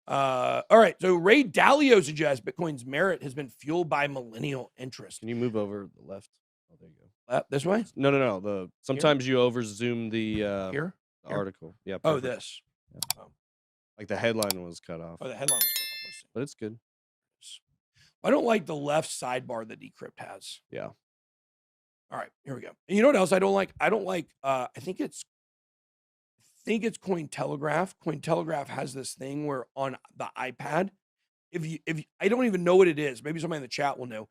All right. So Ray Dalio suggests Bitcoin's merit has been fueled by millennial interest. Can you move over the left? Oh, there you go. This way? No. Sometimes you over zoom the Here? article. Yeah. Oh, Perfect. this. Yeah. Oh. Like the headline was cut off. Oh, the headline was cut off. Let's see. But it's good. I don't like the left sidebar that Decrypt has. Yeah. All right, here we go. And you know what else I don't like? I don't like. I think it's Cointelegraph. Cointelegraph has this thing where on the iPad, if I don't even know what it is. Maybe somebody in the chat will know.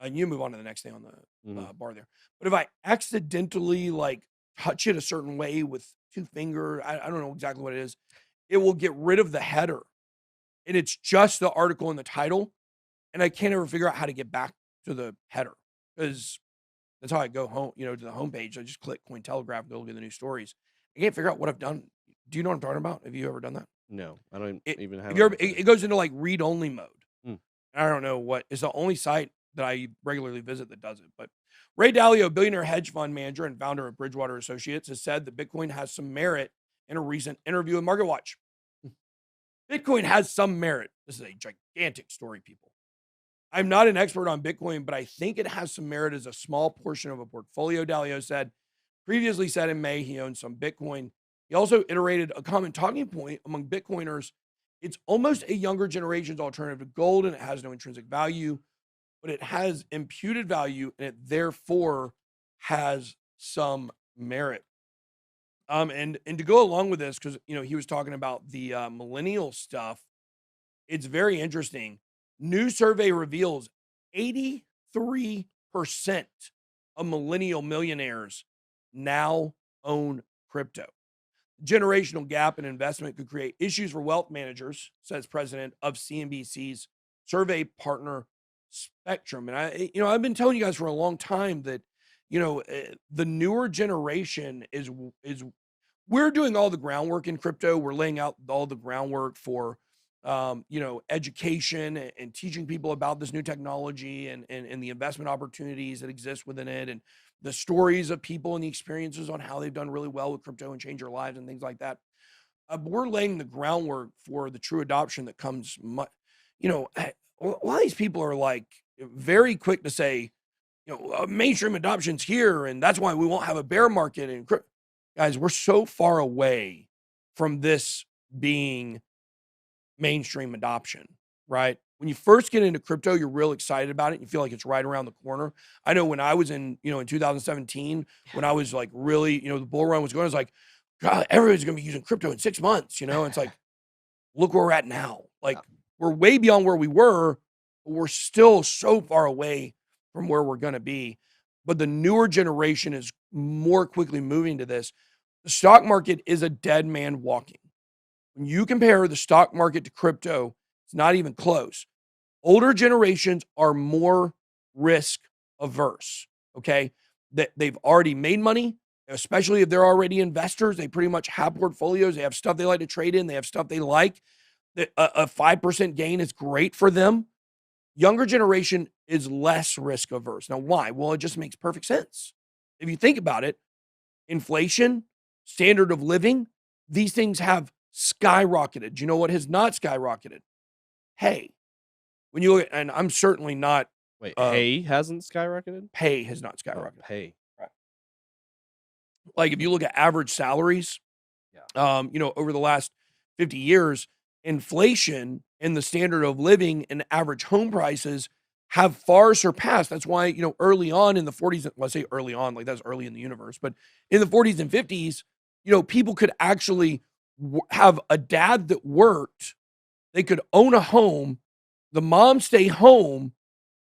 And you move on to the next thing on the bar there. But if I accidentally like touch it a certain way with two fingers, I don't know exactly what it is. It will get rid of the header, and it's just the article and the title. And I can't ever figure out how to get back to the header because that's how I go home, to the homepage. I just click Cointelegraph, go look at the new stories. I can't figure out what I've done. Do you know what I'm talking about? Have you ever done that? No, I don't even have it goes into like read-only mode. Hmm. I don't know what is the only site that I regularly visit that does it. But Ray Dalio, billionaire hedge fund manager and founder of Bridgewater Associates, has said that Bitcoin has some merit in a recent interview with MarketWatch. Bitcoin has some merit. This is a gigantic story, people. I'm not an expert on Bitcoin, but I think it has some merit as a small portion of a portfolio, Dalio said. Previously said in May he owns some Bitcoin. He also iterated a common talking point among Bitcoiners. It's almost a younger generation's alternative to gold, and it has no intrinsic value, but it has imputed value, and it therefore has some merit. And to go along with this, because he was talking about the millennial stuff, it's very interesting. New survey reveals 83% of millennial millionaires now own crypto. Generational gap in investment could create issues for wealth managers, says president of CNBC's survey partner Spectrum. And I've been telling you guys for a long time that the newer generation is we're doing all the groundwork in crypto. We're laying out all the groundwork for education and teaching people about this new technology and the investment opportunities that exist within it, and the stories of people and the experiences on how they've done really well with crypto and change their lives and things like that. We're laying the groundwork for the true adoption that comes. A lot of these people are like very quick to say, mainstream adoption's here, and that's why we won't have a bear market. And guys, we're so far away from this being mainstream adoption, right? When you first get into crypto, you're real excited about it. You feel like it's right around the corner. I know when I was in 2017, when I was like really, the bull run was going, I was like, God, everybody's going to be using crypto in 6 months. It's like, look where we're at now. Like we're way beyond where we were, but we're still so far away from where we're going to be. But the newer generation is more quickly moving to this. The stock market is a dead man walking. When you compare the stock market to crypto, it's not even close. Older generations are more risk averse, okay? They've already made money, especially if they're already investors. They pretty much have portfolios. They have stuff they like to trade in. They have stuff they like. A 5% gain is great for them. Younger generation is less risk averse. Now, why? Well, it just makes perfect sense. If you think about it, inflation, standard of living, these things have skyrocketed. You know what has not skyrocketed? Hey, when you look at, and I'm certainly not. Wait, hay hasn't skyrocketed? Pay has not skyrocketed. Oh, pay. Right. Like if you look at average salaries, over the last 50 years, inflation and the standard of living and average home prices have far surpassed. That's why, early on in the 40s, let's say early on, like that's early in the universe, but in the 40s and 50s, people could actually have a dad that worked. They could own a home, the mom stay home,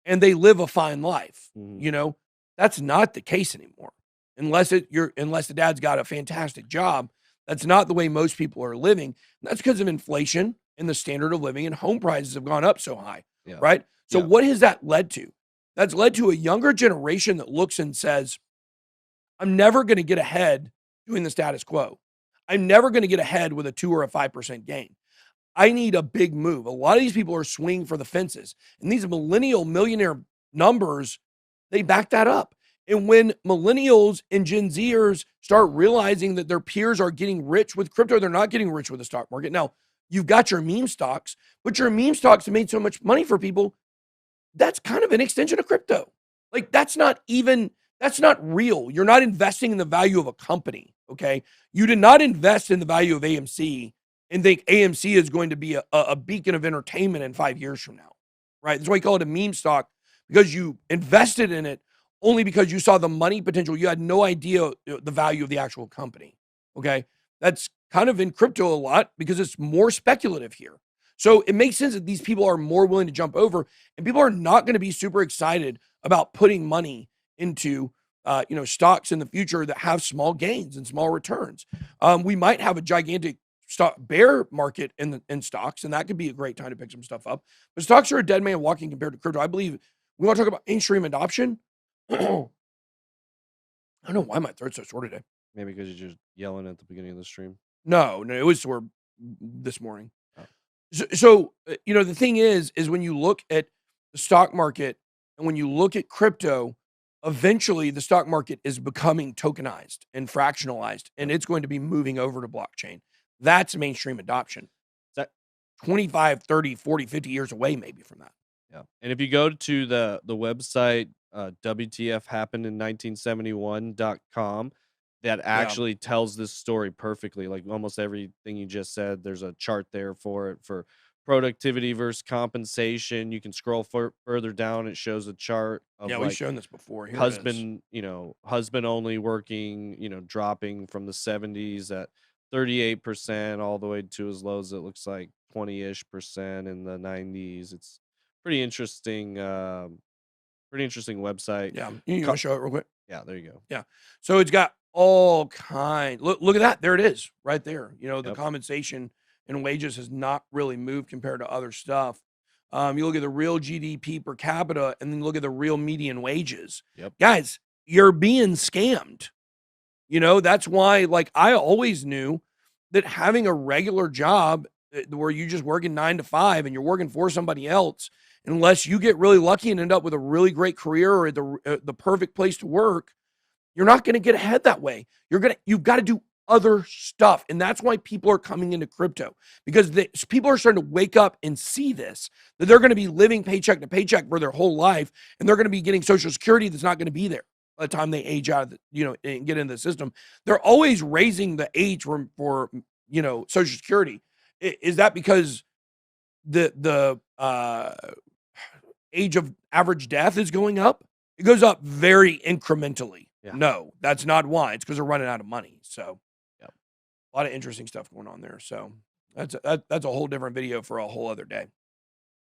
and they live a fine life. Mm-hmm. That's not the case anymore. Unless the dad's got a fantastic job, that's not the way most people are living. And that's because of inflation and the standard of living, and home prices have gone up so high, right? So what has that led to? That's led to a younger generation that looks and says, I'm never going to get ahead doing the status quo. I'm never going to get ahead with a 2 or a 5% gain. I need a big move. A lot of these people are swinging for the fences. And these millennial millionaire numbers, they back that up. And when millennials and Gen Zers start realizing that their peers are getting rich with crypto, they're not getting rich with the stock market. Now, you've got your meme stocks, but your meme stocks have made so much money for people. That's kind of an extension of crypto. Like that's not real. You're not investing in the value of a company. Okay. You did not invest in the value of AMC and think AMC is going to be a beacon of entertainment in 5 years from now. Right. That's why you call it a meme stock, because you invested in it only because you saw the money potential. You had no idea the value of the actual company. Okay. That's kind of in crypto a lot because it's more speculative here. So it makes sense that these people are more willing to jump over, and people are not going to be super excited about putting money into stocks in the future that have small gains and small returns. We might have a gigantic stock bear market in stocks, and that could be a great time to pick some stuff up. But stocks are a dead man walking compared to crypto. I believe we want to talk about mainstream adoption. I don't know why my throat's so sore today. Maybe because you're just yelling at the beginning of the stream. No, it was sore this morning. So the thing is when you look at the stock market and when you look at crypto, eventually the stock market is becoming tokenized and fractionalized, and it's going to be moving over to blockchain. That's mainstream adoption. That 25, 30, 40, 50 years away maybe from that. Yeah. And if you go to the website, WTFhappened in1971.com, that actually tells this story perfectly. Like almost everything you just said, there's a chart there for it for productivity versus compensation. You can scroll further down. It shows a chart of we've shown this before. Here husband, husband only working, dropping from the 70s at 38% all the way to as low as it looks like 20-ish% in the 90s. It's pretty interesting website. Yeah. You want to show it real quick? Yeah, there you go. Yeah. So it's got all kind. Look at that. There it is right there. The compensation and wages has not really moved compared to other stuff. You look at the real GDP per capita and then look at the real median wages. Yep. Guys, you're being scammed. That's why, like, I always knew that having a regular job where you just working 9 to 5 and you're working for somebody else, unless you get really lucky and end up with a really great career or the perfect place to work, you're not going to get ahead that way. You've got to do other stuff. And that's why people are coming into crypto, because people are starting to wake up and see this, that they're going to be living paycheck to paycheck for their whole life. And they're going to be getting Social Security that's not going to be there by the time they age out of and get into the system. They're always raising the age for Social Security. Is that because the age of average death is going up? It goes up very incrementally. Yeah. No, that's not why. It's because they're running out of money. So, a lot of interesting stuff going on there. So that's a whole different video for a whole other day.